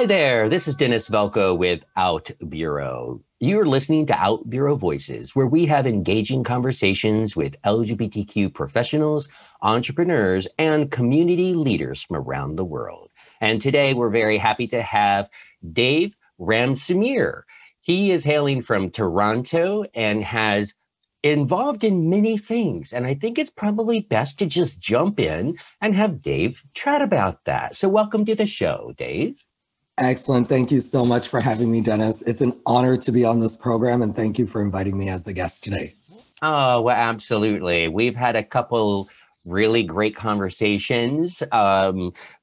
Hi there, this is Dennis Velco with OutBüro. You're listening to OutBüro Voices, where we have engaging conversations with LGBTQ professionals, entrepreneurs, and community leaders from around the world. And today we're very happy to have Dëv Ramsumair. He is hailing from Toronto and has involved in many things. And I think it's probably best to just jump in and have Dëv chat about that. So welcome to the show, Dëv. Excellent. Thank you so much for having me, Dennis. It's an honor to be on this program, and thank you for inviting me as a guest today. Oh, well, absolutely. We've had a couple really great conversations,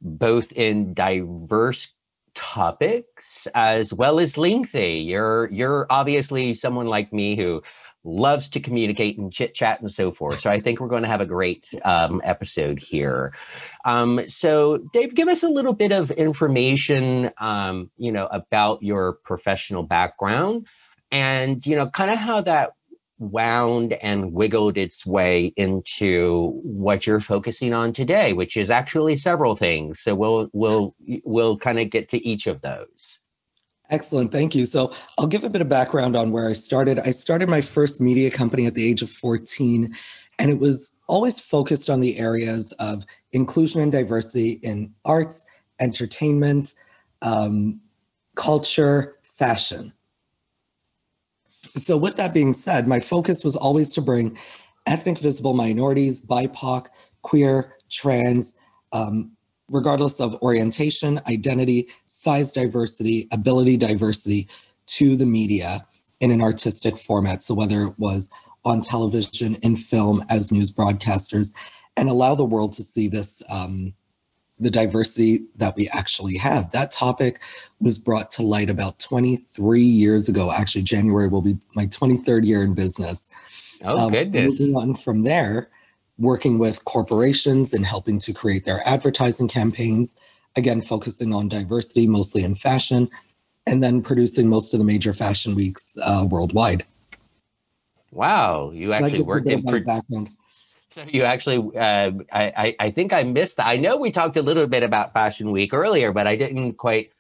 both in diverse topics as well as lengthy. You're obviously someone like me who loves to communicate and chit chat and so forth. So I think we're going to have a great episode here. So Dëv, give us a little bit of information, about your professional background and, kind of how that wound and wiggled its way into what you're focusing on today, which is actually several things. So we'll kind of get to each of those. Excellent. Thank you. So I'll give a bit of background on where I started. I started my first media company at the age of 14, and it was always focused on the areas of inclusion and diversity in arts, entertainment, culture, fashion. So with that being said, my focus was always to bring ethnic visible minorities, BIPOC, queer, trans, regardless of orientation, identity, size diversity, ability diversity to the media in an artistic format. So whether it was on television, in film, as news broadcasters, and allow the world to see this, the diversity that we actually have. That topic was brought to light about 23 years ago. Actually, January will be my 23rd year in business. Oh, goodness. Moving on from there, working with corporations and helping to create their advertising campaigns, again, focusing on diversity, mostly in fashion, and then producing most of the major fashion weeks worldwide. Wow, you actually worked in background. So you actually, I think I missed that. I know we talked a little bit about Fashion Week earlier, but I didn't quite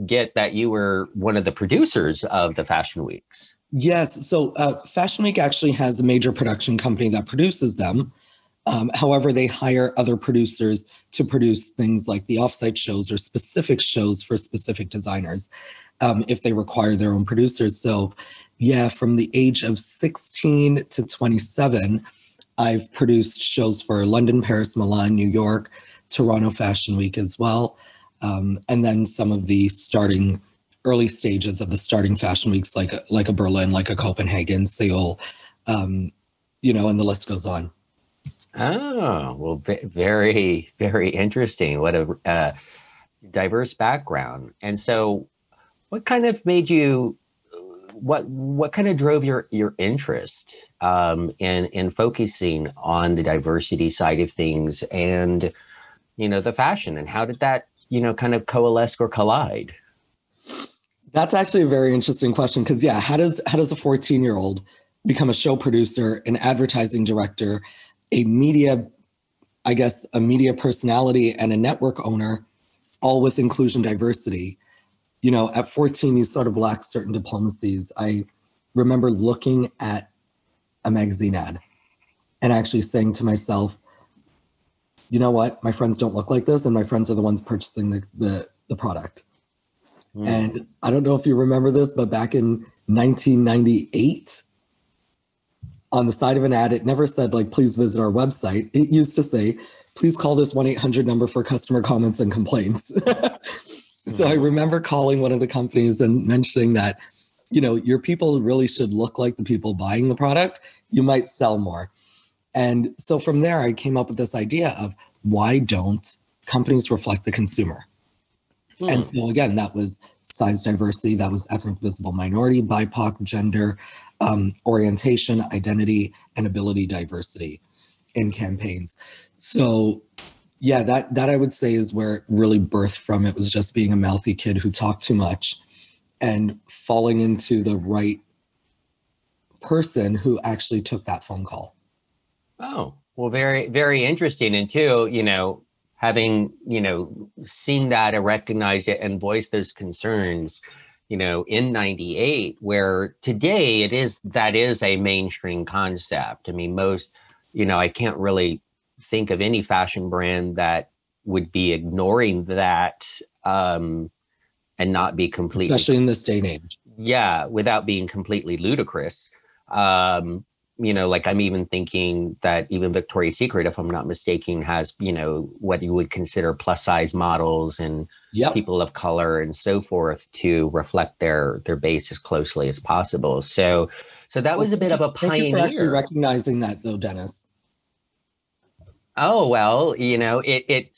get that you were one of the producers of the Fashion Weeks. Yes, so Fashion Week actually has a major production company that produces them. However, they hire other producers to produce things like the offsite shows or specific shows for specific designers if they require their own producers. So yeah, from the age of 16 to 27, I've produced shows for London, Paris, Milan, New York, Toronto Fashion Week as well. And then some of the early stages of the starting fashion weeks, like a Berlin, like a Copenhagen, Seoul, and the list goes on. Oh, well, very, very interesting. What a diverse background. And so what kind of made you, what kind of drove your interest in focusing on the diversity side of things and, the fashion, and how did that, kind of coalesce or collide? That's actually a very interesting question because, yeah, how does a 14-year-old become a show producer, an advertising director, a media personality, and a network owner, all with inclusion diversity? At 14, you sort of lack certain diplomacies. I remember looking at a magazine ad and actually saying to myself, you know what? My friends don't look like this, and my friends are the ones purchasing the product. Mm. And I don't know if you remember this, but back in 1998, on the side of an ad, it never said, please visit our website. It used to say, please call this 1-800 number for customer comments and complaints. So I remember calling one of the companies and mentioning that, your people really should look like the people buying the product. You might sell more. And so from there, I came up with this idea of why don't companies reflect the consumer? And so again, that was size diversity, that was ethnic visible minority, BIPOC, gender, orientation, identity, and ability diversity in campaigns. So yeah, that I would say is where it really birthed from. It was just being a mouthy kid who talked too much and falling into the right person who actually took that phone call. Oh, well, very, very interesting. And too, having, seen that and recognized it and voiced those concerns, in 98, where today that is a mainstream concept. I mean, most, I can't really think of any fashion brand that would be ignoring that, and not be completely, especially in this day and age. Yeah, without being completely ludicrous. Like I'm even thinking that even Victoria's Secret, if I'm not mistaken, has, what you would consider plus size models and people of color and so forth to reflect their base as closely as possible. So that was a bit of a pioneer. Thank you for actually recognizing that, though, Dennis. Oh, well, it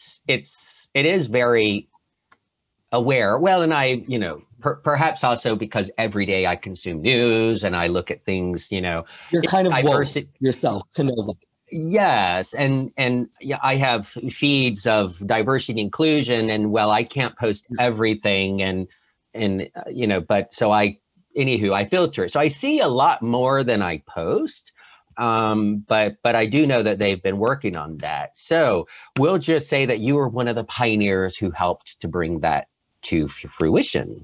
is very aware. Well, and I, perhaps also because every day I consume news and I look at things, you're kind of woke yourself to know that. Yes, and yeah, I have feeds of diversity and inclusion, and well, I can't post everything, and but so I filter it. So I see a lot more than I post. But I do know that they've been working on that. So we'll just say that you were one of the pioneers who helped to bring that to fruition.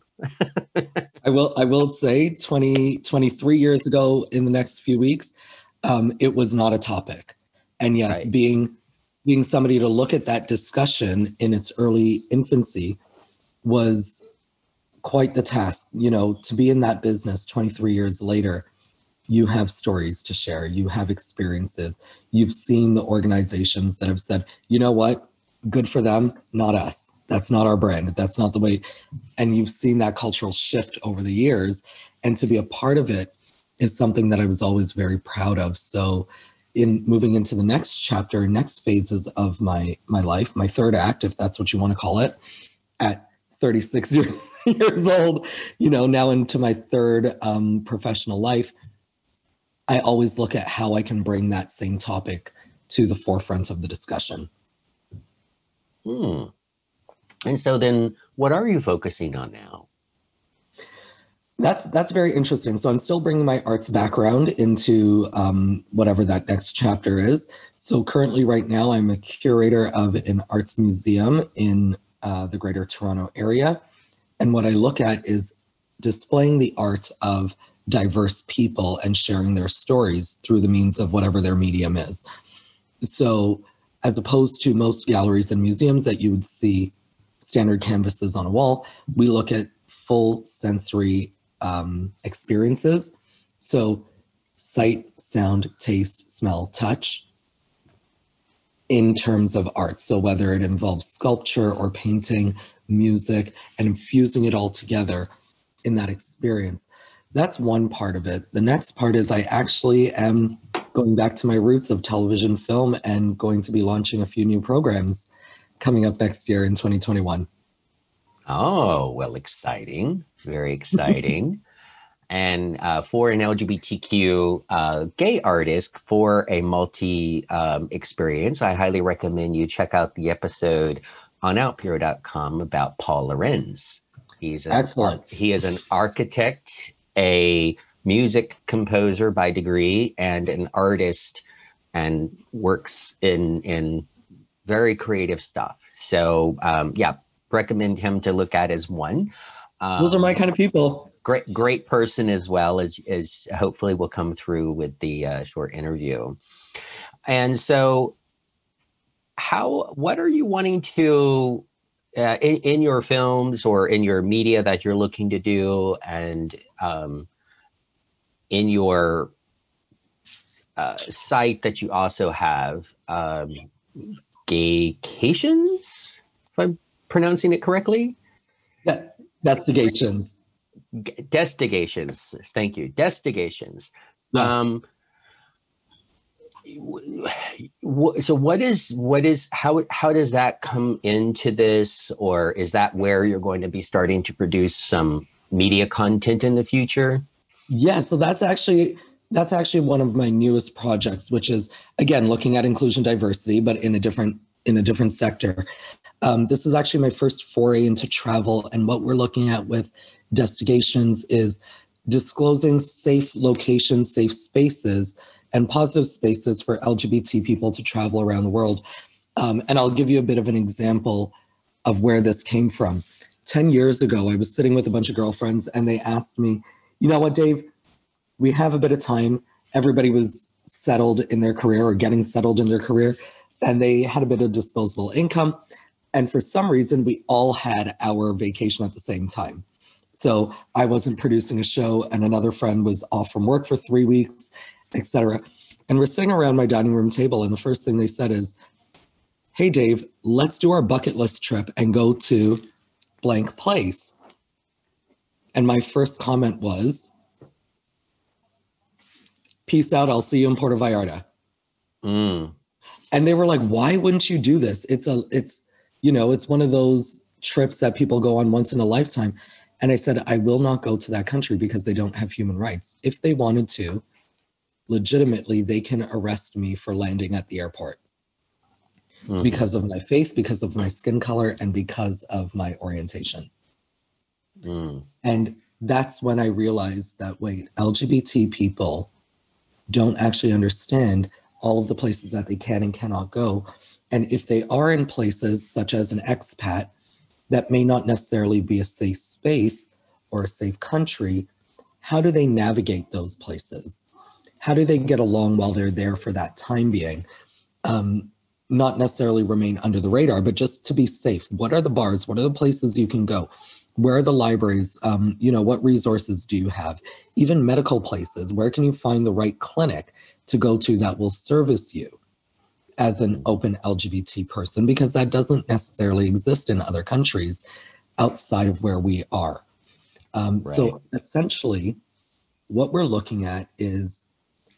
I will say 23 years ago in the next few weeks, it was not a topic. And yes, right. being somebody to look at that discussion in its early infancy was quite the task. To be in that business 23 years later, you have stories to share, you have experiences, you've seen the organizations that have said, you know what, good for them, not us. That's not our brand. That's not the way. And you've seen that cultural shift over the years. And to be a part of it is something that I was always very proud of. So in moving into the next chapter, next phases of my life, my third act, if that's what you want to call it, at 36 years old, now into my third professional life, I always look at how I can bring that same topic to the forefront of the discussion. And so then what are you focusing on now? That's very interesting. So I'm still bringing my arts background into whatever that next chapter is. So currently right now, I'm a curator of an arts museum in the Greater Toronto area. And what I look at is displaying the art of diverse people and sharing their stories through the means of whatever their medium is. So as opposed to most galleries and museums that you would see standard canvases on a wall, we look at full sensory experiences. So sight, sound, taste, smell, touch in terms of art. So whether it involves sculpture or painting, music, and infusing it all together in that experience. That's one part of it. The next part is I actually am going back to my roots of television, film, and going to be launching a few new programs coming up next year in 2021. Oh, well, exciting. Very exciting. And for an LGBTQ gay artist, for a multi experience, I highly recommend you check out the episode on OutBüro.com about Paul Lorenz. Excellent. He is an architect, a music composer by degree, and an artist, and works in very creative stuff. So recommend him to look at as one. Those are my kind of people. Great person as well, as hopefully will come through with the short interview. And so what are you wanting to in your films or in your media that you're looking to do, and in your site that you also have, Gaycations, if I'm pronouncing it correctly? Yeah, Destigations. Destigations. Thank you. Destigations. Yes. So what is how does that come into this, or is that where you're going to be starting to produce some media content in the future? Yeah, so that's actually one of my newest projects, which is, again, looking at inclusion diversity, but in a different sector. This is actually my first foray into travel, and what we're looking at with Destigations is disclosing safe locations, safe spaces, and positive spaces for LGBT people to travel around the world. And I'll give you a bit of an example of where this came from. 10 years ago, I was sitting with a bunch of girlfriends and they asked me, you know what, Dave, we have a bit of time. Everybody was settled in their career or getting settled in their career, and they had a bit of disposable income. And for some reason, we all had our vacation at the same time. So I wasn't producing a show and another friend was off from work for 3 weeks, etc. And we're sitting around my dining room table, and the first thing they said is, hey, Dave, let's do our bucket list trip and go to blank place. And my first comment was, peace out, I'll see you in Puerto Vallarta. And they were like, why wouldn't you do this? It's one of those trips that people go on once in a lifetime. And I said, I will not go to that country because they don't have human rights. If they wanted to, legitimately, they can arrest me for landing at the airport. Because of my faith, because of my skin color, and because of my orientation. And that's when I realized that, wait, LGBT people don't actually understand all of the places that they can and cannot go. And if they are in places such as an expat, that may not necessarily be a safe space or a safe country, how do they navigate those places? How do they get along while they're there for that time being? Not necessarily remain under the radar, but just to be safe. What are the bars? What are the places you can go? Where are the libraries? What resources do you have? Even medical places. Where can you find the right clinic to go to that will service you as an open LGBT person? Because that doesn't necessarily exist in other countries outside of where we are. So essentially, what we're looking at is,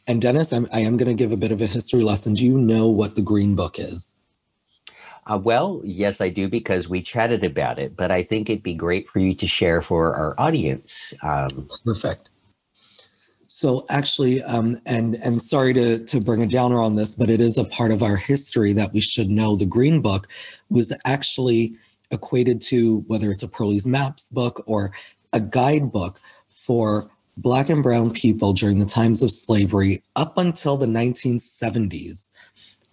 and Dennis, I am going to give a bit of a history lesson. Do you know what the Green Book is? Well, yes, I do, because we chatted about it, but I think it'd be great for you to share for our audience. Perfect. So actually, and sorry to bring a downer on this, but it is a part of our history that we should know. The Green Book was actually equated to, whether it's a Pearlie's Maps book or a guidebook for Black and brown people during the times of slavery up until the 1970s.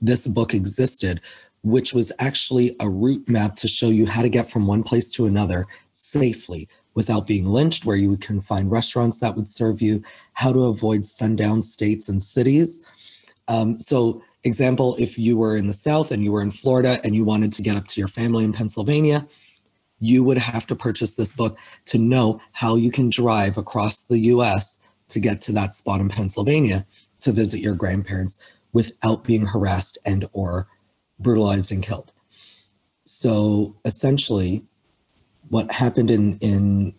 This book existed, which was actually a route map to show you how to get from one place to another safely without being lynched, where you can find restaurants that would serve you, how to avoid sundown states and cities. So example, if you were in the South and you were in Florida and you wanted to get up to your family in Pennsylvania, you would have to purchase this book to know how you can drive across the US to get to that spot in Pennsylvania to visit your grandparents without being harassed and or brutalized and killed. So essentially, what happened in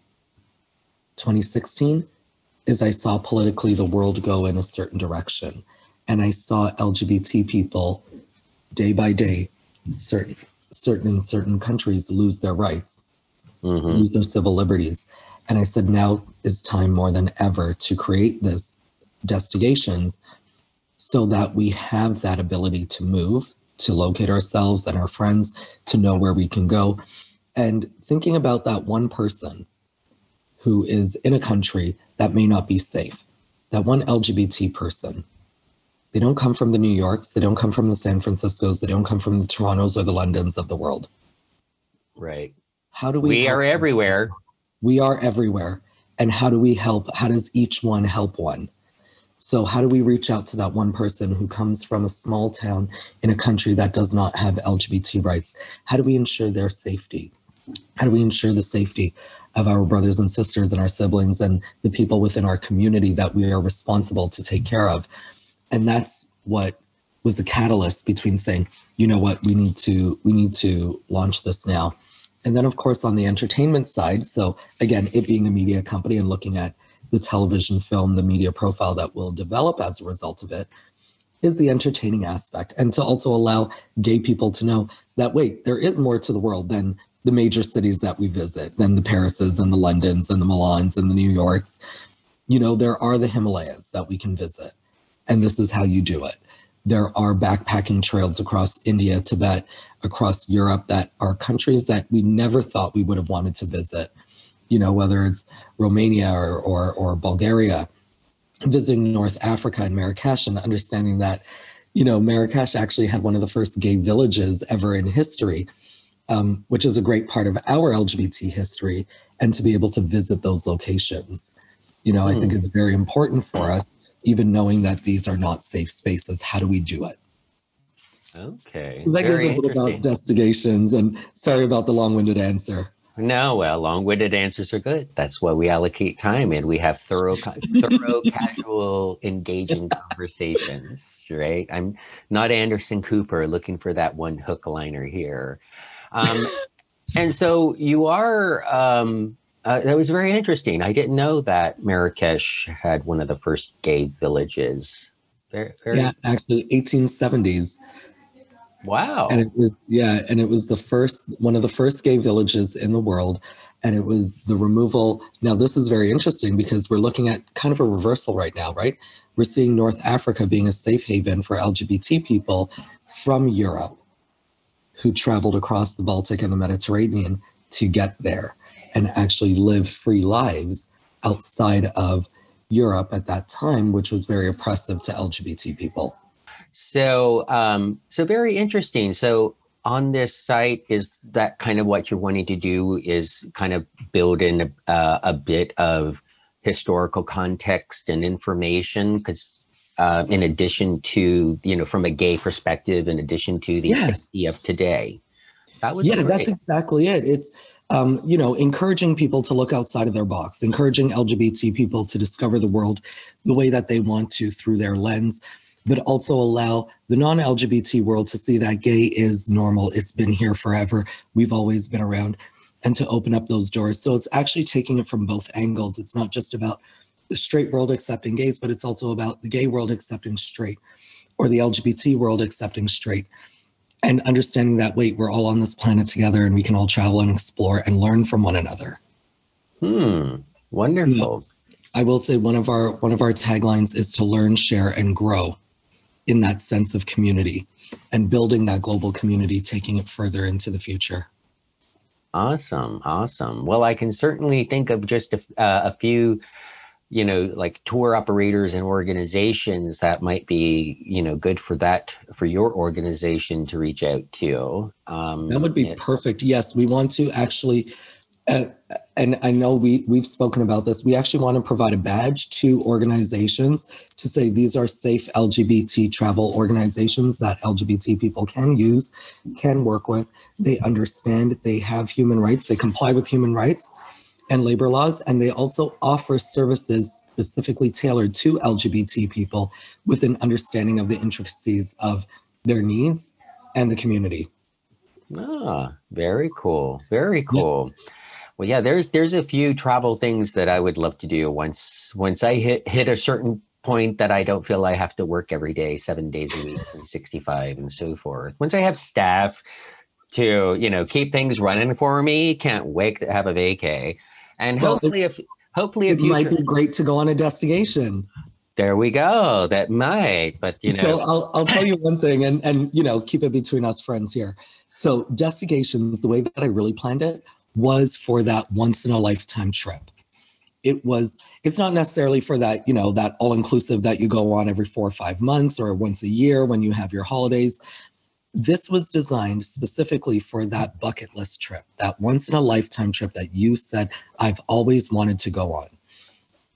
2016 is I saw politically the world go in a certain direction. And I saw LGBT people day by day, certain countries lose their rights, lose their civil liberties. And I said, now is time more than ever to create this destinations so that we have that ability to move, to locate ourselves and our friends, to know where we can go. And thinking about that one person who is in a country that may not be safe, that one LGBT person, they don't come from the New Yorks, they don't come from the San Franciscos, they don't come from the Torontos or the Londons of the world. Right. How do we are everywhere. We are everywhere. And how do we help? How does each one help one? So how do we reach out to that one person who comes from a small town in a country that does not have LGBT rights? How do we ensure their safety? How do we ensure the safety of our brothers and sisters and our siblings and the people within our community that we are responsible to take care of? And that's what was the catalyst between saying, you know what, we need to launch this now. And then of course on the entertainment side, so again, it being a media company and looking at the television film, the media profile that will develop as a result of it, is the entertaining aspect. And to also allow gay people to know that, wait, there is more to the world than the major cities that we visit, than the Parises and the Londons and the Milans and the New Yorks. You know, there are the Himalayas that we can visit. And this is how you do it. There are backpacking trails across India, Tibet, across Europe that are countries that we never thought we would have wanted to visit. You know, whether it's Romania or Bulgaria, visiting North Africa and Marrakesh and understanding that, Marrakesh actually had one of the first gay villages ever in history, which is a great part of our LGBT history, and to be able to visit those locations. I think it's very important for us, even knowing that these are not safe spaces. How do we do it? Okay. That goes a little about destinations, and sorry about the long-winded answer. No, well, long-winded answers are good. That's why we allocate time and we have thorough, casual, engaging conversations, right? I'm not Anderson Cooper looking for that one hook liner here. And so you are, that was very interesting. I didn't know that Marrakesh had one of the first gay villages. Yeah, actually 1870s. Wow. And it was one of the first gay villages in the world. And it was the removal. Now, this is very interesting because we're looking at kind of a reversal right now, right? We're seeing North Africa being a safe haven for LGBT people from Europe who traveled across the Baltic and the Mediterranean to get there and actually live free lives outside of Europe at that time, which was very oppressive to LGBT people. So, so very interesting. So on this site, is that kind of what you're wanting to do, is kind of build in a bit of historical context and information? Because in addition to, from a gay perspective, in addition to the safety of today. That's exactly it. It's, encouraging people to look outside of their box, encouraging LGBT people to discover the world the way that they want to through their lens, but also allow the non-LGBT world to see that gay is normal. It's been here forever. We've always been around, and to open up those doors. So it's actually taking it from both angles. It's not just about the straight world accepting gays, but it's also about the gay world accepting straight, or the LGBT world accepting straight, and understanding that, wait, we're all on this planet together and we can all travel and explore and learn from one another. Wonderful. I will say one of our taglines is to learn, share, and grow, in that sense of community and building that global community, taking it further into the future. Awesome. Well, I can certainly think of just a few, like tour operators and organizations that might be, good for your organization to reach out to. That would be perfect. Yes, we want to actually, and I know we've spoken about this, we actually want to provide a badge to organizations to say these are safe LGBT travel organizations that LGBT people can use, can work with. They understand, they have human rights, they comply with human rights and labor laws, and they also offer services specifically tailored to LGBT people with an understanding of the intricacies of their needs and the community. Very cool. Very cool. Yeah. Well, yeah, there's a few travel things that I would love to do once I hit a certain point that I don't feel I have to work every day, 7 days a week, 365 and so forth. Once I have staff to, keep things running for me, can't wait to have a vacay. And hopefully it might be great to go on a destination. There we go. That might, but So I'll tell you one thing, and keep it between us friends here. So destinations, the way that I really planned it was for that once in a lifetime trip. It's not necessarily for that, that all-inclusive that you go on every 4 or 5 months or once a year when you have your holidays. This was designed specifically for that bucket list trip, that once in a lifetime trip that you said, I've always wanted to go on.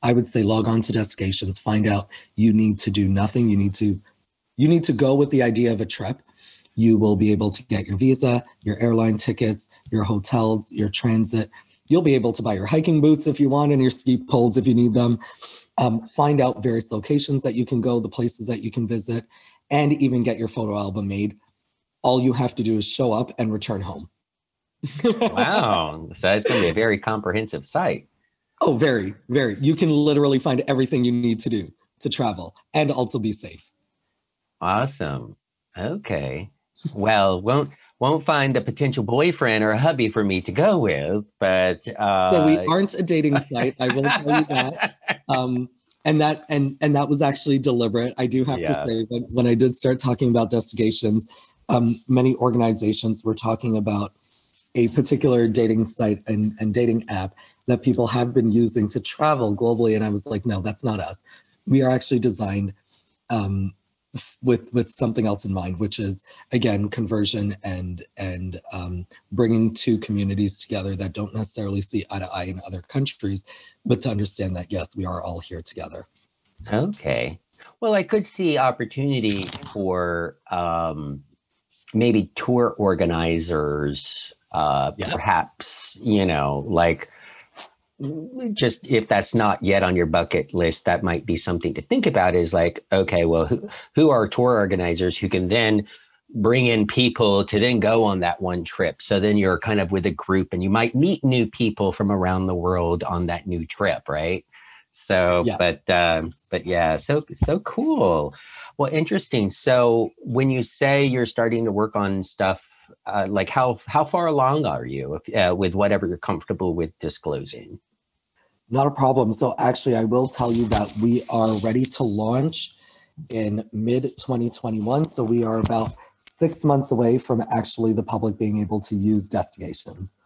I would say log on to destinations, find out you need to do nothing. You need to go with the idea of a trip. You will be able to get your visa, your airline tickets, your hotels, your transit. You'll be able to buy your hiking boots if you want and your ski poles if you need them. Find out various locations that you can go, the places that you can visit, and even get your photo album made. All you have to do is show up and return home. Wow. So it's going to be a very comprehensive site. Oh, very, very. You can literally find everything you need to do to travel and also be safe. Awesome. Okay. Well, won't find a potential boyfriend or a hubby for me to go with, but so we aren't a dating site. I will tell you that. And that was actually deliberate. I do have to say that when I did start talking about destinations, many organizations were talking about a particular dating site and dating app that people have been using to travel globally. And I was like, no, that's not us. We are actually designed with something else in mind, which is, again, conversion and bringing two communities together that don't necessarily see eye to eye in other countries, but to understand that, yes, we are all here together. Okay. Well, I could see opportunity for maybe tour organizers, perhaps, like, just if that's not yet on your bucket list, that might be something to think about, is like, okay, well, who are tour organizers who can then bring in people to then go on that one trip? So then you're kind of with a group and you might meet new people from around the world on that new trip, right? So, yes. but yeah, so cool. Well, interesting. So when you say you're starting to work on stuff, like how far along are you with whatever you're comfortable with disclosing? Not a problem. So actually, I will tell you that we are ready to launch in mid-2021. So we are about 6 months away from actually the public being able to use destinations.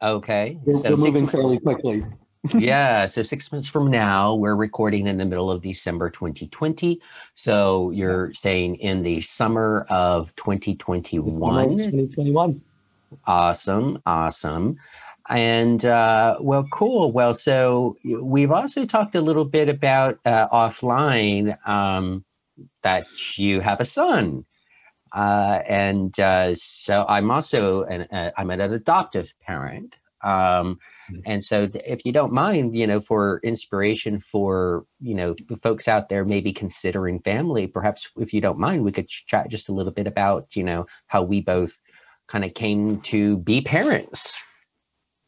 Okay. We're moving fairly quickly. Yeah, so 6 months from now, we're recording in the middle of December 2020. So you're saying in the summer of 2021. Summer of 2021. Awesome. And well, cool. Well, so we've also talked a little bit about offline that you have a son. And so I'm also I'm an adoptive parent. And so if you don't mind, for inspiration for, folks out there maybe considering family, perhaps if you don't mind, we could chat just a little bit about, how we both kind of came to be parents.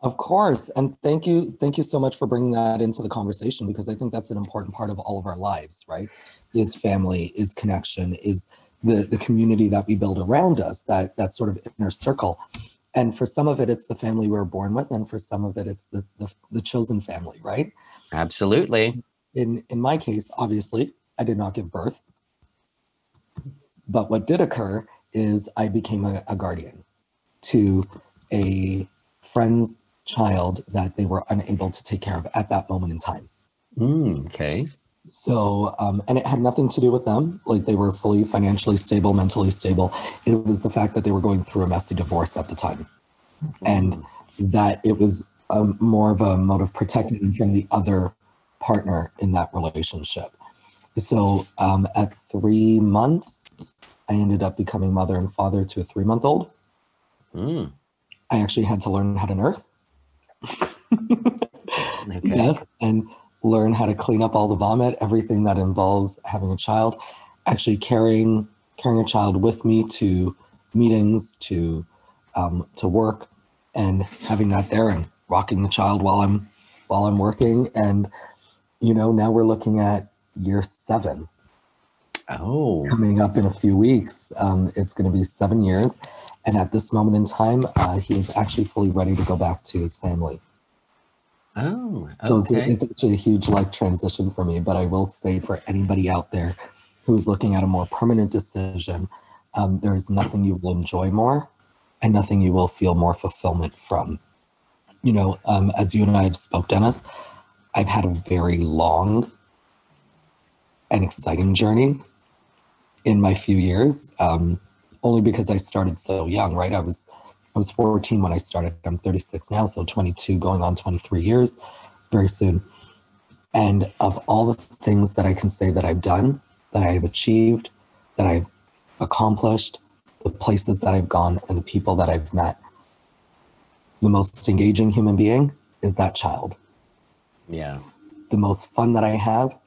Of course. And thank you so much for bringing that into the conversation, because I think that's an important part of all of our lives, right? Is family, is connection, is the community that we build around us, that sort of inner circle. And for some of it, it's the family we were born with, and for some of it, it's the chosen family, right? Absolutely. In my case, obviously, I did not give birth. But what did occur is I became a guardian to a friend's child that they were unable to take care of at that moment in time. Okay. So, and it had nothing to do with them. Like, they were fully financially stable, mentally stable. It was the fact that they were going through a messy divorce at the time. And that it was more of a mode of protecting them from the other partner in that relationship. So at 3 months, I ended up becoming mother and father to a 3-month-old. I actually had to learn how to nurse. Okay. Yes, and learn how to clean up all the vomit, everything that involves having a child, actually carrying a child with me to meetings, to work, and having that there and rocking the child while I'm working. And now we're looking at year 7. Oh, coming up in a few weeks. It's going to be 7 years, and at this moment in time, he is actually fully ready to go back to his family. Oh, okay. So it's actually a huge life transition for me, but I will say, for anybody out there who's looking at a more permanent decision, there is nothing you will enjoy more and nothing you will feel more fulfillment from. As you and I have spoke, Dennis, I've had a very long and exciting journey in my few years, only because I started so young, right? I was 14 when I started. I'm 36 now, so 22 going on 23 years very soon. And of all the things that I can say that I've done, that I have achieved, that I've accomplished, the places that I've gone and the people that I've met, the most engaging human being is that child. Yeah. The most fun that I have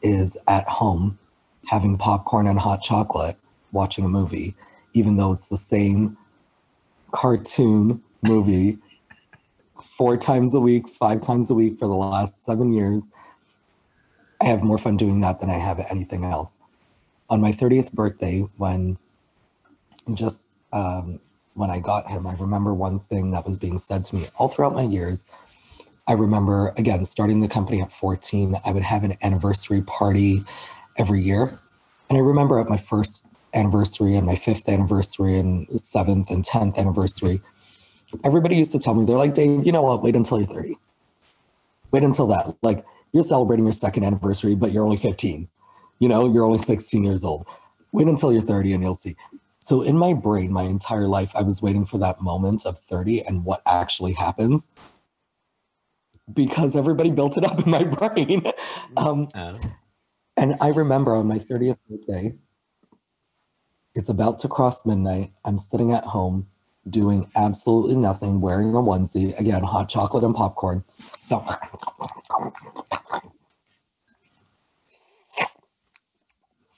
is at home, having popcorn and hot chocolate, watching a movie, even though it's the same cartoon movie 4 times a week, 5 times a week for the last 7 years. I have more fun doing that than I have anything else. On my 30th birthday, when I got him, I remember one thing that was being said to me all throughout my years. I remember, again, starting the company at 14, I would have an anniversary party every year. And I remember at my first anniversary and my 5th anniversary and 7th and 10th anniversary, everybody used to tell me, they're like, Dave, you know what? Wait until you're 30. Wait until that. Like, you're celebrating your 2nd anniversary, but you're only 15. You know, you're only 16 years old. Wait until you're 30 and you'll see. So in my brain, my entire life, I was waiting for that moment of 30 and what actually happens, because everybody built it up in my brain. And I remember on my 30th birthday, it's about to cross midnight. I'm sitting at home doing absolutely nothing, wearing a onesie, again, hot chocolate and popcorn. So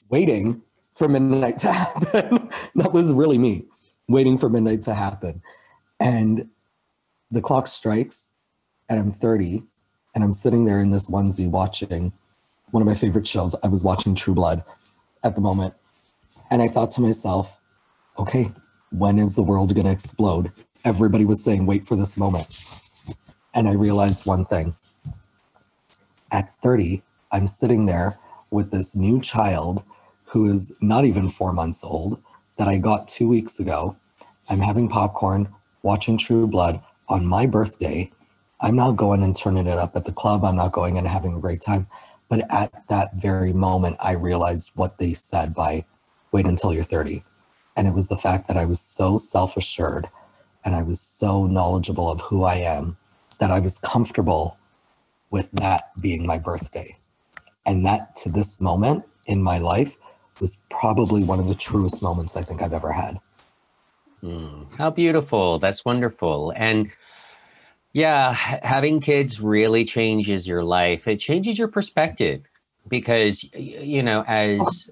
waiting for midnight to happen. That was really me, waiting for midnight to happen. And the clock strikes and I'm 30 and I'm sitting there in this onesie watching one of my favorite shows. I was watching True Blood at the moment. And I thought to myself, okay, when is the world going to explode? Everybody was saying, wait for this moment. And I realized one thing. At 30, I'm sitting there with this new child who is not even 4 months old that I got 2 weeks ago. I'm having popcorn, watching True Blood on my birthday. I'm not going and turning it up at the club. I'm not going and having a great time. But at that very moment, I realized what they said by wait until you're 30. And it was the fact that I was so self-assured and I was so knowledgeable of who I am that I was comfortable with that being my birthday. And that, to this moment in my life, was probably one of the truest moments I think I've ever had. How beautiful. That's wonderful. And yeah, having kids really changes your life. It changes your perspective because, you know, as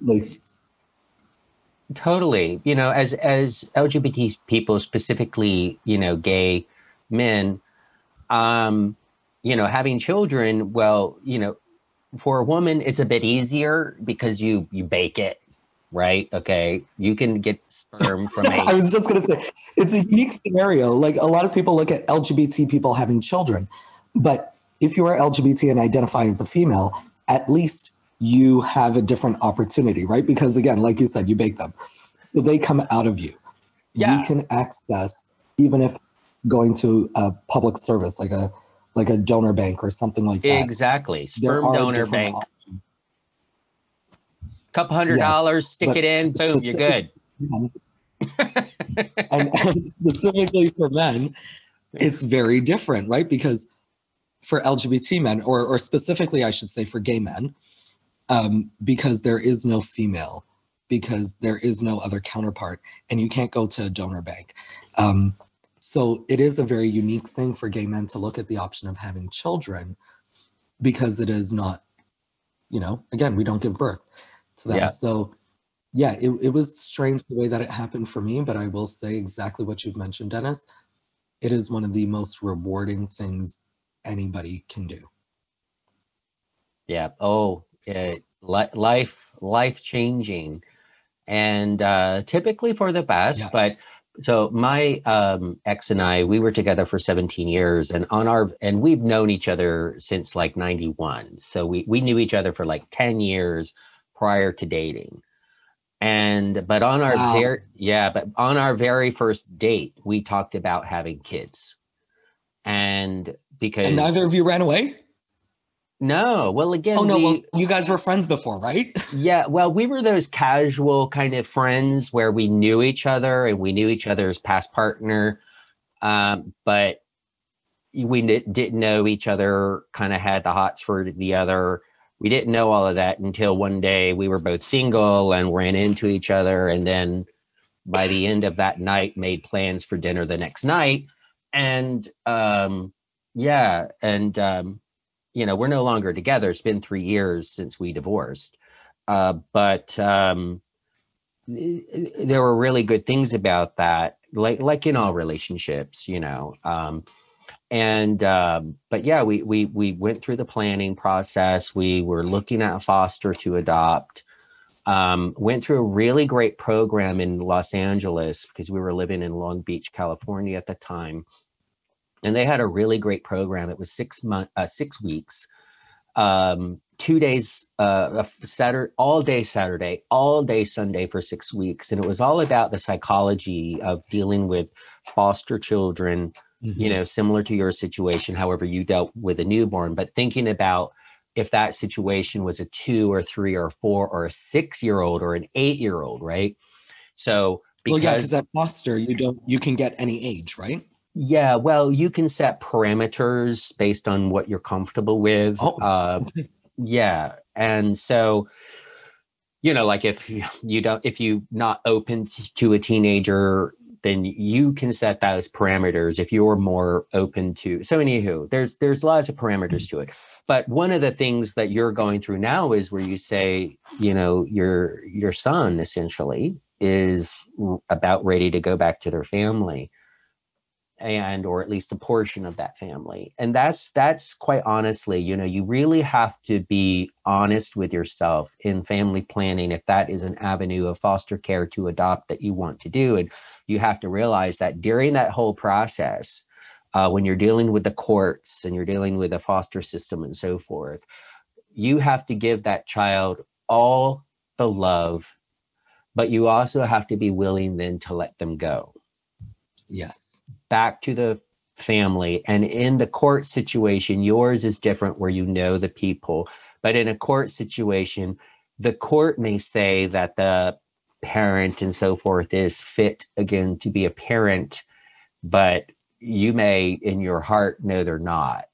totally, you know, as LGBT people, specifically, you know, gay men, you know, having children, well, you know, for a woman, it's a bit easier because you bake it, right? Okay, you can get sperm from a... I was just going to say, it's a unique scenario. Like, a lot of people look at LGBT people having children, but if you are LGBT and identify as a female, at least you have a different opportunity, right? Because again, like you said, you bake them. So they come out of you. Yeah. You can access, even if going to a public service, like a donor bank or something like that. Exactly. Sperm donor bank. Options. Couple $100, stick it in, boom, you're good. and specifically for men, it's very different, right? Because for LGBT men, or specifically, I should say for gay men, because there is no female, because there is no other counterpart, and you can't go to a donor bank. So it is a very unique thing for gay men to look at the option of having children, because it is not, you know, again, we don't give birth to them. Yeah. So yeah, it was strange the way that it happened for me, but I will say exactly what you've mentioned, Dennis. It is one of the most rewarding things anybody can do. Yeah. Oh, life changing, and typically for the best. Yeah. But so my ex and I, we were together for 17 years, and we've known each other since like 91. So we knew each other for like 10 years prior to dating. But on our very first date, we talked about having kids. And neither of you ran away? No. Well, again, you guys were friends before, right? Yeah. Well, we were those casual kind of friends where we knew each other and we knew each other's past partner. But we didn't know each other, kind of had the hots for the other. We didn't know all of that until one day we were both single and ran into each other. And then by the end of that night, made plans for dinner the next night. And you know, we're no longer together. It's been 3 years since we divorced. But there were really good things about that, like in all relationships, you know. But yeah, we went through the planning process. We were looking at a foster to adopt. Went through a really great program in Los Angeles because we were living in Long Beach, California at the time. And they had a really great program. It was 6 weeks, 2 days, Saturday, all day Saturday, all day Sunday for 6 weeks. And it was all about the psychology of dealing with foster children, you know, similar to your situation, however you dealt with a newborn, but thinking about if that situation was a 2 or 3 or 4 or a 6-year-old or an 8-year-old, right? So because at foster, you can get any age, right? Yeah, well, you can set parameters based on what you're comfortable with. Okay. Yeah. And so, like if you're not open to a teenager, then you can set those parameters if you're more open to. So anywho, there's lots of parameters to it. But one of the things that you're going through now is where you say, your son essentially is about ready to go back to their family, or at least a portion of that family. And that's quite honestly, you really have to be honest with yourself in family planning if that is an avenue of foster care to adopt that you want to do. And you have to realize that during that whole process, when you're dealing with the courts and you're dealing with the foster system and so forth, you have to give that child all the love, but you also have to be willing then to let them go. Yes. Back to the family. And in the court situation, yours is different where the people. But in a court situation, the court may say that the parent and so forth is fit again to be a parent, but you may in your heart know they're not.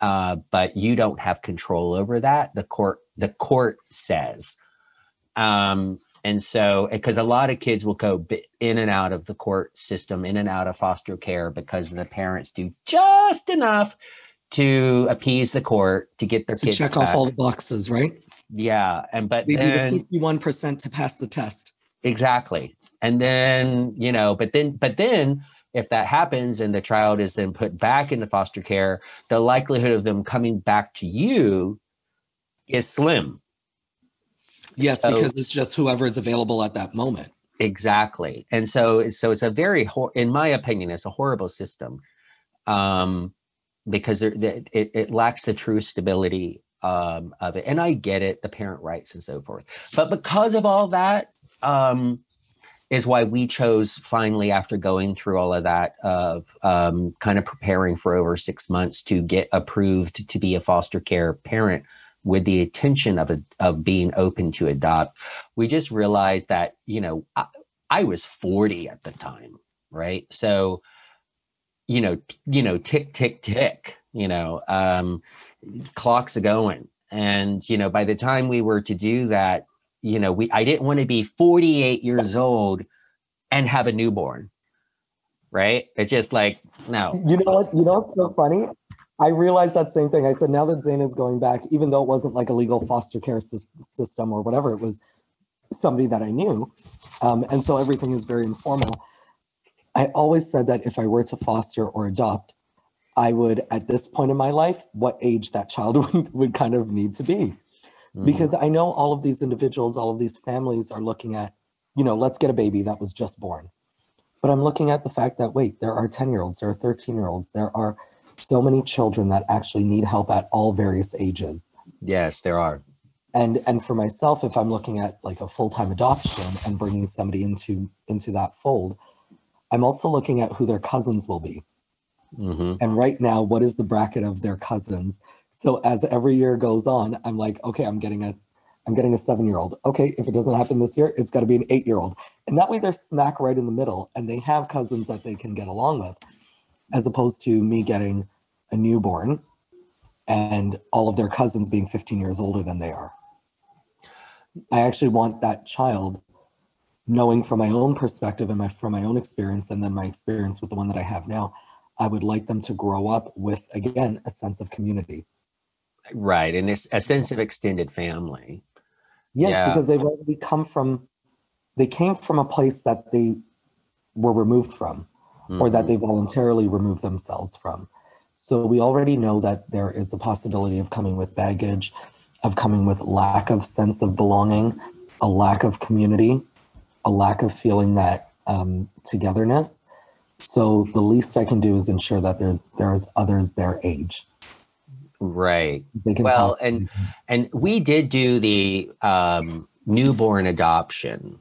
But you don't have control over that. The court says. And so, because a lot of kids will go in and out of the court system, in and out of foster care, because the parents do just enough to appease the court to get their kids check back. Off all the boxes, right? Yeah, but maybe then the 51% to pass the test. Exactly, and then but then if that happens and the child is then put back into foster care, the likelihood of them coming back to you is slim. Yes, because it's just whoever is available at that moment. Exactly. And so it's a very, in my opinion, it's a horrible system, because it lacks the true stability of it. And I get it, the parent rights and so forth. But because of all that, is why we chose finally, after going through all of that, of kind of preparing for over 6 months to get approved to be a foster care parent, with the intention of being open to adopt. We just realized that, I was 40 at the time, right? So, tick, tick, tick, clocks are going. And, by the time we were to do that, I didn't want to be 48 years old and have a newborn, right? It's just like, no. You know what's so funny? I realized that same thing. I said, now that Zane is going back, even though it wasn't like a legal foster care system or whatever, it was somebody that I knew. And so everything is very informal. I always said that if I were to foster or adopt, I would, at this point in my life, what age that child would kind of need to be. Because I know all of these individuals, all of these families are looking at, let's get a baby that was just born. But I'm looking at the fact that, wait, there are 10-year-olds, there are 13-year-olds, there are so many children that actually need help at all various ages. Yes, there are. And for myself, if I'm looking at like a full-time adoption and bringing somebody into that fold, I'm also looking at who their cousins will be. And right now, what is the bracket of their cousins? So as every year goes on, I'm like, okay, I'm getting a 7-year-old. Okay, if it doesn't happen this year, it's got to be an 8-year-old. And that way they're smack right in the middle and they have cousins that they can get along with, as opposed to me getting a newborn and all of their cousins being 15 years older than they are. I actually want that child, knowing from my own perspective and from my own experience, and then my experience with the one that I have now, I would like them to grow up with, again, a sense of community. Right, and it's a sense of extended family. Yes, because they've already came from a place that they were removed from, or that they voluntarily removed themselves from. So we already know that there is the possibility of coming with baggage, of coming with lack of sense of belonging, a lack of community, a lack of feeling that togetherness. So the least I can do is ensure that there's others their age. Right. Well, and we did do the newborn adoption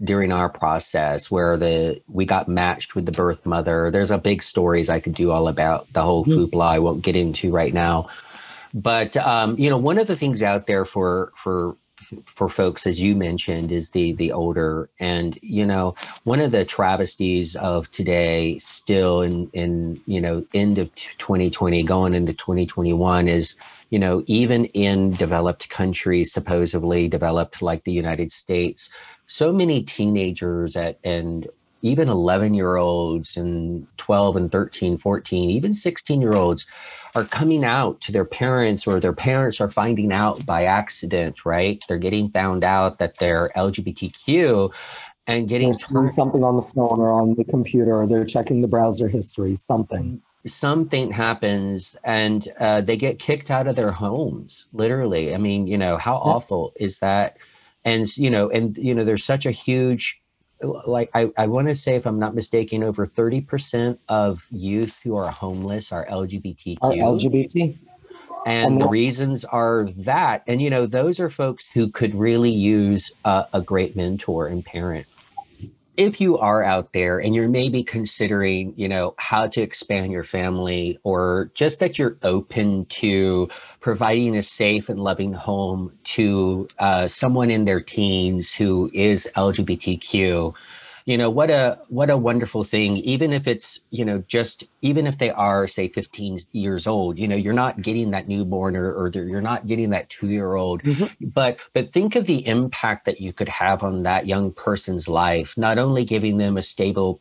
during our process, where we got matched with the birth mother. There's a big stories I could do all about the whole foodblah I won't get into right now. But you know, one of the things out there for folks, as you mentioned, is the older. And you know, one of the travesties of today, still in you know, end of 2020, going into 2021, is, you know, even in developed countries, supposedly developed like the United States, so many teenagers and even 11-year-olds and 12 and 13, 14, even 16-year-olds are coming out to their parents, or their parents are finding out by accident, right? They're getting found out that they're LGBTQ and getting There's something on the phone or on the computer, or they're checking the browser history, something. Something happens, and they get kicked out of their homes, literally. I mean, you know, how awful is that? And you know, there's such a huge, like, I want to say, if I'm not mistaken, over 30% of youth who are homeless are LGBTQ. Are LGBT. And the reasons are that, and you know, those are folks who could really use a great mentor and parent. If you are out there and you're maybe considering, you know, how to expand your family, or just that you're open to providing a safe and loving home to someone in their teens who is LGBTQ, you know, what a wonderful thing. Even if it's, you know, just, even if they are, say, 15 years old, you know, you're not getting that newborn, or you're not getting that 2-year-old, but think of the impact that you could have on that young person's life, not only giving them a stable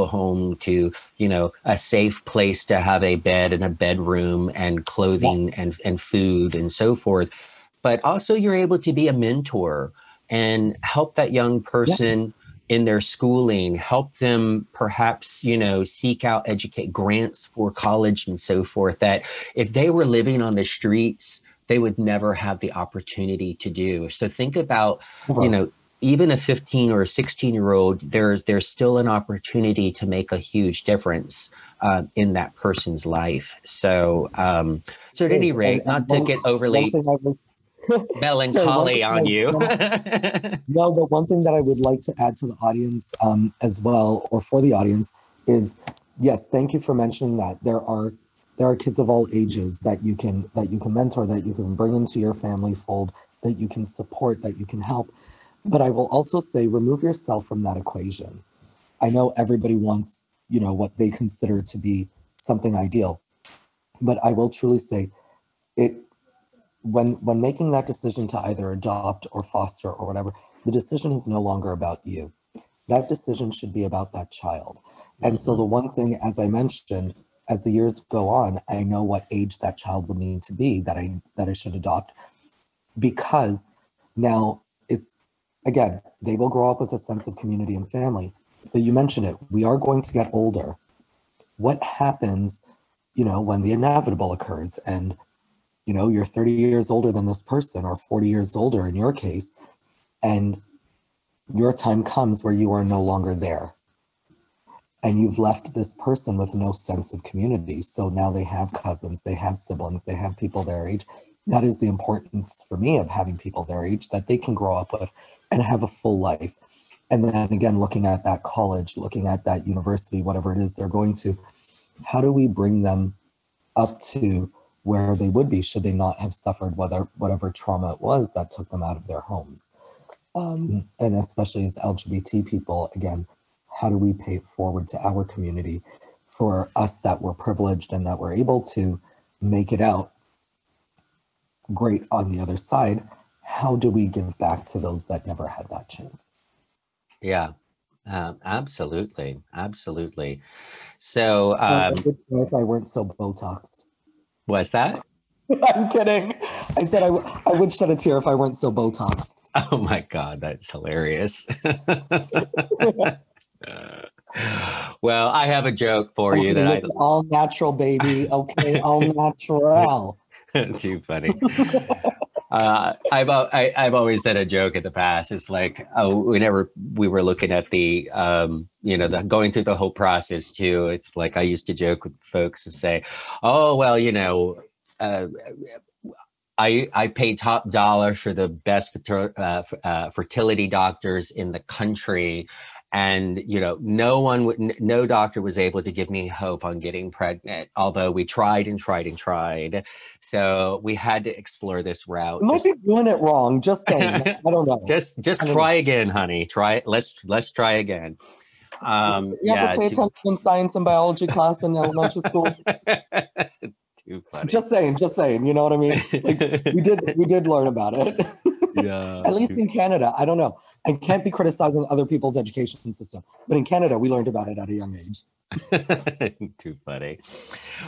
home to, you know, a safe place to have a bed and a bedroom and clothing and food and so forth, but also you're able to be a mentor and help that young person in their schooling, help them perhaps, you know, seek out educate grants for college and so forth, that if they were living on the streets, they would never have the opportunity to do. So think about, you know, even a 15 or a 16-year-old, there's still an opportunity to make a huge difference in that person's life. So, so at any rate, not to get overly melancholy on you. No, but one thing that I would like to add to the audience as well, or for the audience, is yes, thank you for mentioning that there are kids of all ages that you can mentor, that you can bring into your family fold, that you can support, that you can help. But I will also say, remove yourself from that equation. I know everybody wants, you know, what they consider to be something ideal, but I will truly say it. When making that decision to either adopt or foster or whatever, the decision is no longer about you. That decision should be about that child. And so the one thing, as I mentioned, as the years go on, I know what age that child would need to be that I should adopt, because now it's, again, they will grow up with a sense of community and family. But you mentioned it, we are going to get older. What happens, you know, when the inevitable occurs, and you know, you're 30 years older than this person, or 40 years older in your case, and your time comes where you are no longer there. And you've left this person with no sense of community. So now they have cousins, they have siblings, they have people their age. That is the importance for me of having people their age that they can grow up with and have a full life. And then again, looking at that college, looking at that university, whatever it is they're going to, how do we bring them up to where they would be should they not have suffered whatever trauma it was that took them out of their homes? And especially as LGBT people, again, how do we pay it forward to our community? For us that were privileged and that were able to make it out great on the other side, how do we give back to those that never had that chance? Yeah, absolutely. Absolutely. So, if I weren't so Botoxed. what's that? I'm kidding. I said I would shed a tear if I weren't so Botoxed. Oh my God, that's hilarious. Well, I have a joke for you that I all natural, baby. Okay, all natural. Too funny. I've always said a joke in the past. It's like, whenever we were looking at the going through the whole process too, it's like I used to joke with folks and say, oh well, I pay top dollar for the best fertility doctors in the country, And, you know, no doctor was able to give me hope on getting pregnant, although we tried and tried and tried. So we had to explore this route. You might be doing it wrong. Just saying. I don't know. Just try again, honey. Try it. Let's try again. You ever pay attention in science and biology class in elementary school? Too funny. Just saying, you know what I mean? Like, we did learn about it. Yeah. At least in Canada, I don't know. I can't be criticizing other people's education system, but in Canada, we learned about it at a young age. Too funny.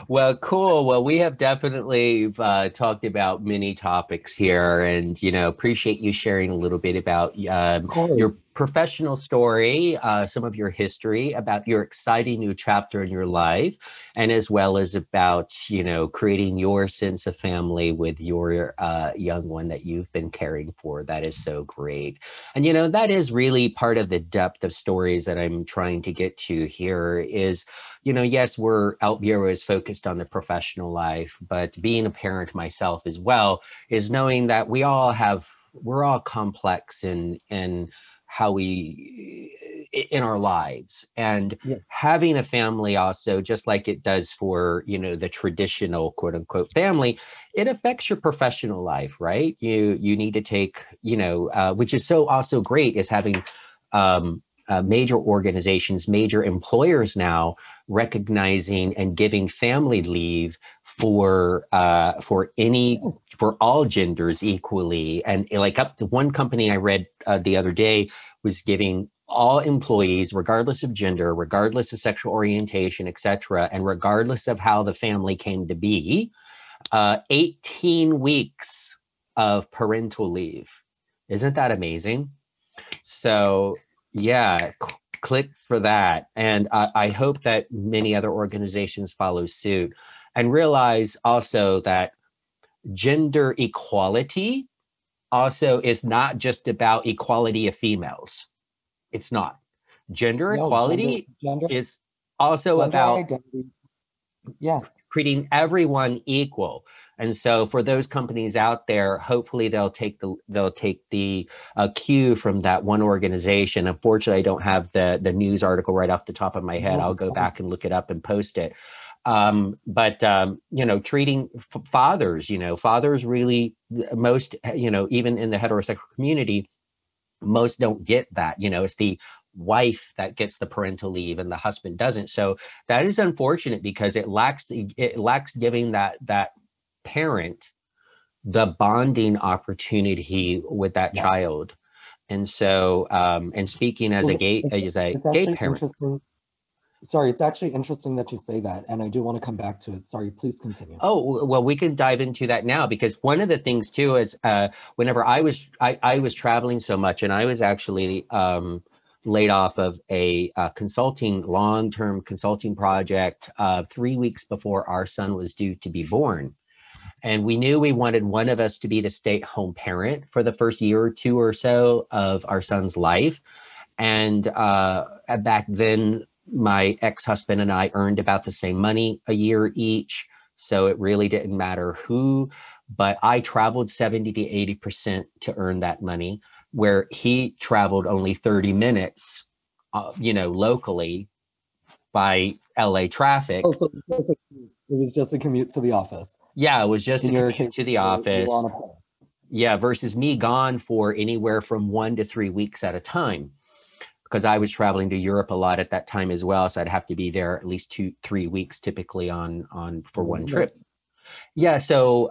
Well, cool. Well, we have definitely talked about many topics here, and, you know, appreciate you sharing a little bit about your professional story, some of your history, about your exciting new chapter in your life, and as well as about, you know, creating your sense of family with your young one that you've been caring for. That is so great. And, you know, that is really part of the depth of stories that I'm trying to get to here is, you know, yes, OutBüro is focused on the professional life, but being a parent myself as well is knowing that we're all complex in how in our lives, and having a family also, just like it does for, you know, the traditional quote unquote family, it affects your professional life, right? You need to take, you know, which is so also great is having major organizations, major employers now recognizing and giving family leave for all genders equally. And like up to one company I read the other day was giving all employees, regardless of gender, regardless of sexual orientation, etc., and regardless of how the family came to be, 18 weeks of parental leave. Isn't that amazing? So yeah, click for that. And I hope that many other organizations follow suit and realize also that gender equality also is not just about equality of females. It's not. Gender equality is also about identity. Yes, treating everyone equal. And so for those companies out there, hopefully they'll take the cue from that one organization. Unfortunately, I don't have the news article right off the top of my head. I'll go back and look it up and post it. But you know, treating fathers, you know, fathers really, most, you know, even in the heterosexual community, most don't get that. You know, it's the wife that gets the parental leave and the husband doesn't. So that is unfortunate because it lacks giving that parent the bonding opportunity with that child. And so and speaking as a gay parent. Sorry, it's actually interesting that you say that, and I do want to come back to it. Sorry, please continue. Oh, well, we can dive into that now, because one of the things too is whenever I was traveling so much, and I was actually laid off of a long-term consulting project 3 weeks before our son was due to be born. And we knew we wanted one of us to be the stay-at-home parent for the first year or two or so of our son's life. And back then, my ex-husband and I earned about the same money a year each. So it really didn't matter who, but I traveled 70 to 80% to earn that money, where he traveled only 30 minutes, you know, locally by LA traffic. Oh, so it was just a commute to the office. Yeah, it was just a commute to the office. Yeah, versus me gone for anywhere from 1 to 3 weeks at a time, because I was traveling to Europe a lot at that time as well. So I'd have to be there at least 2-3 weeks typically for one trip. Yeah, so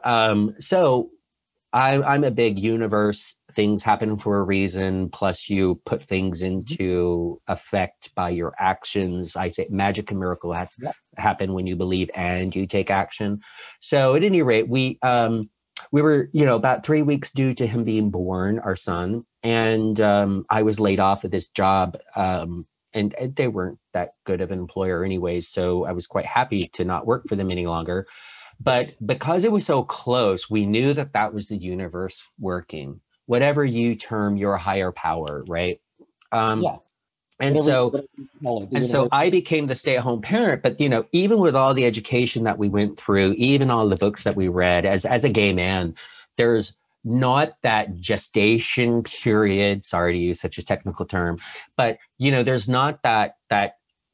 I'm a big universe. Things happen for a reason. Plus, you put things into effect by your actions. I say magic and miracle has happen when you believe and you take action. So at any rate, we were, you know, about 3 weeks due to him being born, our son, and I was laid off of this job, and they weren't that good of an employer anyways. So I was quite happy to not work for them any longer. But because it was so close, we knew that that was the universe working, whatever you term your higher power, right? And so I became the stay-at-home parent. But, you know, even with all the education that we went through, even all the books that we read, as a gay man, there's not that gestation period, sorry to use such a technical term, but, you know, there's not that,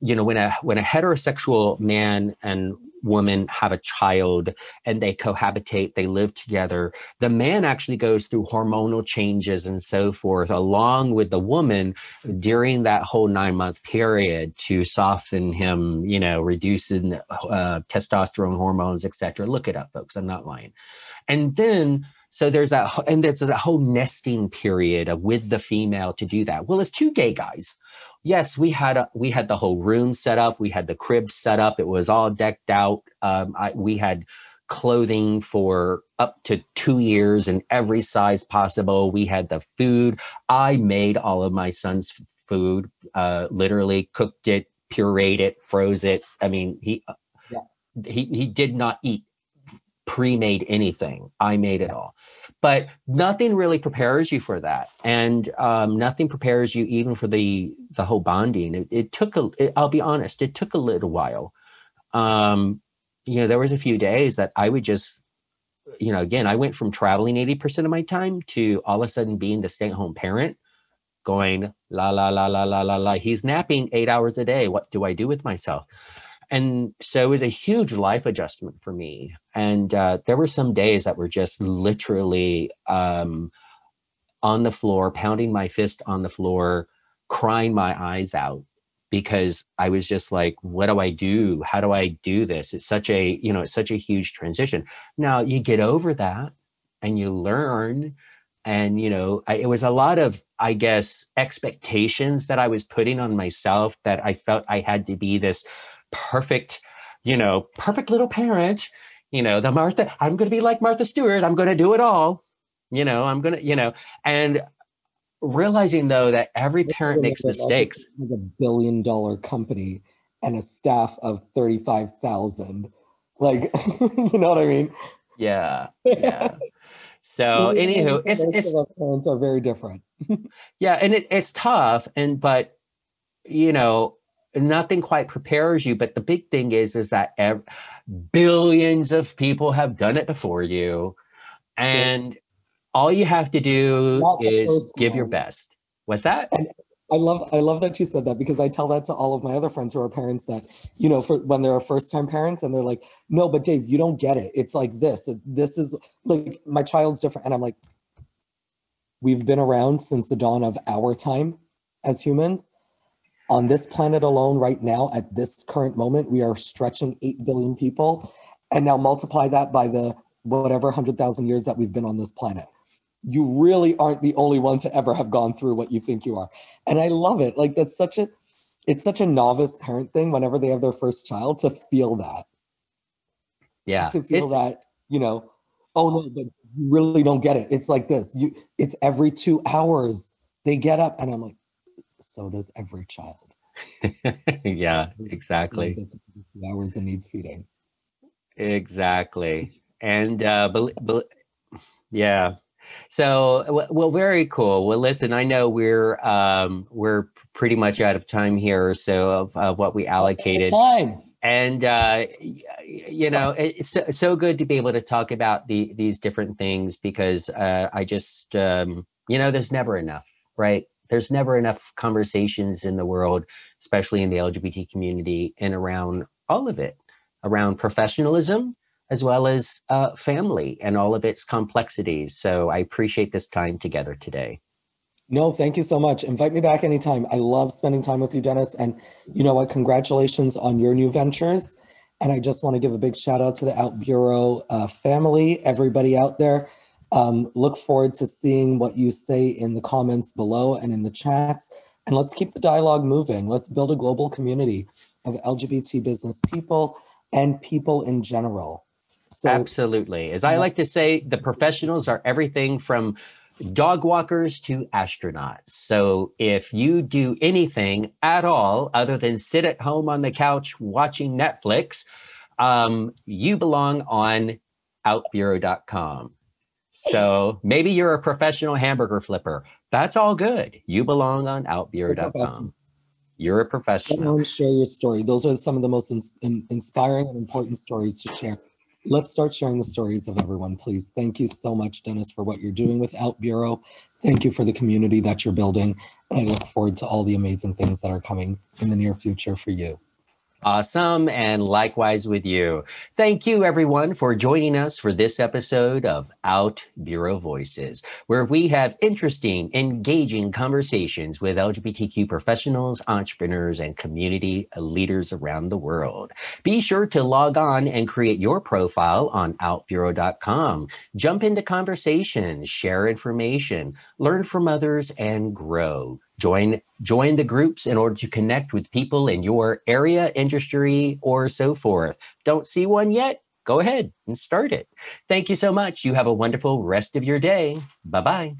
you know, when a heterosexual man and woman have a child and they cohabitate, they live together, the man actually goes through hormonal changes and so forth, along with the woman during that whole 9-month period to soften him, you know, reducing testosterone hormones, etc. Look it up, folks. I'm not lying. And then, so there's that, and there's that whole nesting period with the female to do that. Well, as two gay guys, yes, we had the whole room set up. We had the crib set up. It was all decked out. We had clothing for up to 2 years in every size possible. We had the food. I made all of my son's food, literally cooked it, pureed it, froze it. I mean, he did not eat pre-made anything. I made it all. But nothing really prepares you for that. And nothing prepares you even for the whole bonding. It took, I'll be honest, it took a little while. You know, there was a few days that I would just, you know, again, I went from traveling 80% of my time to all of a sudden being the stay-at-home parent going, la, la, la, la, la, la, la. He's napping 8 hours a day. What do I do with myself? And so it was a huge life adjustment for me. And there were some days that were just literally on the floor, pounding my fist on the floor, crying my eyes out, because I was just like, what do I do? How do I do this? It's such a, you know, it's such a huge transition. Now you get over that and you learn. And, you know, it was a lot of, I guess, expectations that I was putting on myself, that I felt I had to be this perfect, you know, perfect little parent, you know, I'm going to be like Martha Stewart. I'm going to do it all, you know, I'm going to, you know, and realizing though that every parent makes mistakes. Has a $1 billion company and a staff of 35,000. Like, you know what I mean? Yeah. Yeah. So anywho, it's parents are very different. Yeah. And it's tough. But, you know, nothing quite prepares you. But the big thing is that billions of people have done it before you. And all you have to do is give your best. What's that? And I love that you said that, because I tell that to all of my other friends who are parents that, you know, for when they're first-time parents and they're like, no, but Dave, you don't get it. It's like this. This is like, my child's different. And I'm like, we've been around since the dawn of our time as humans. On this planet alone right now, at this current moment, we are stretching 8 billion people. And now multiply that by the whatever 100,000 years that we've been on this planet. You really aren't the only one to ever have gone through what you think you are. And I love it. Like, it's such a novice parent thing whenever they have their first child, to feel that. Yeah. To feel that, you know, oh no, but you really don't get it. It's like this. It's every 2 hours they get up, and I'm like, so does every child. Yeah, exactly. It's 2 hours and needs feeding. Exactly. And yeah. So, well, very cool. Well, listen, I know we're pretty much out of time here, so of what we allocated. Time. And you know, it's so good to be able to talk about these different things, because I just you know, there's never enough, right? There's never enough conversations in the world, especially in the LGBT community, and around all of it, around professionalism, as well as family and all of its complexities. So I appreciate this time together today. No, thank you so much. Invite me back anytime. I love spending time with you, Dennis. And you know what? Congratulations on your new ventures. And I just want to give a big shout out to the OutBüro family, everybody out there. Look forward to seeing what you say in the comments below and in the chats. And let's keep the dialogue moving. Let's build a global community of LGBT business people and people in general. So, absolutely. As I like to say, the professionals are everything from dog walkers to astronauts. So if you do anything at all other than sit at home on the couch watching Netflix, you belong on OutBüro.com. So maybe you're a professional hamburger flipper. That's all good. You belong on OutBüro.com. You're a professional. Come on, share your story. Those are some of the most inspiring and important stories to share. Let's start sharing the stories of everyone, please. Thank you so much, Dennis, for what you're doing with OutBüro. Thank you for the community that you're building. And I look forward to all the amazing things that are coming in the near future for you. Awesome, and likewise with you. Thank you, everyone, for joining us for this episode of OutBüro Voices, where we have interesting, engaging conversations with LGBTQ professionals, entrepreneurs, and community leaders around the world. Be sure to log on and create your profile on outbureau.com. Jump into conversations, share information, learn from others, and grow. Join the groups in order to connect with people in your area, industry, or so forth. Don't see one yet? Go ahead and start it. Thank you so much. You have a wonderful rest of your day. Bye-bye.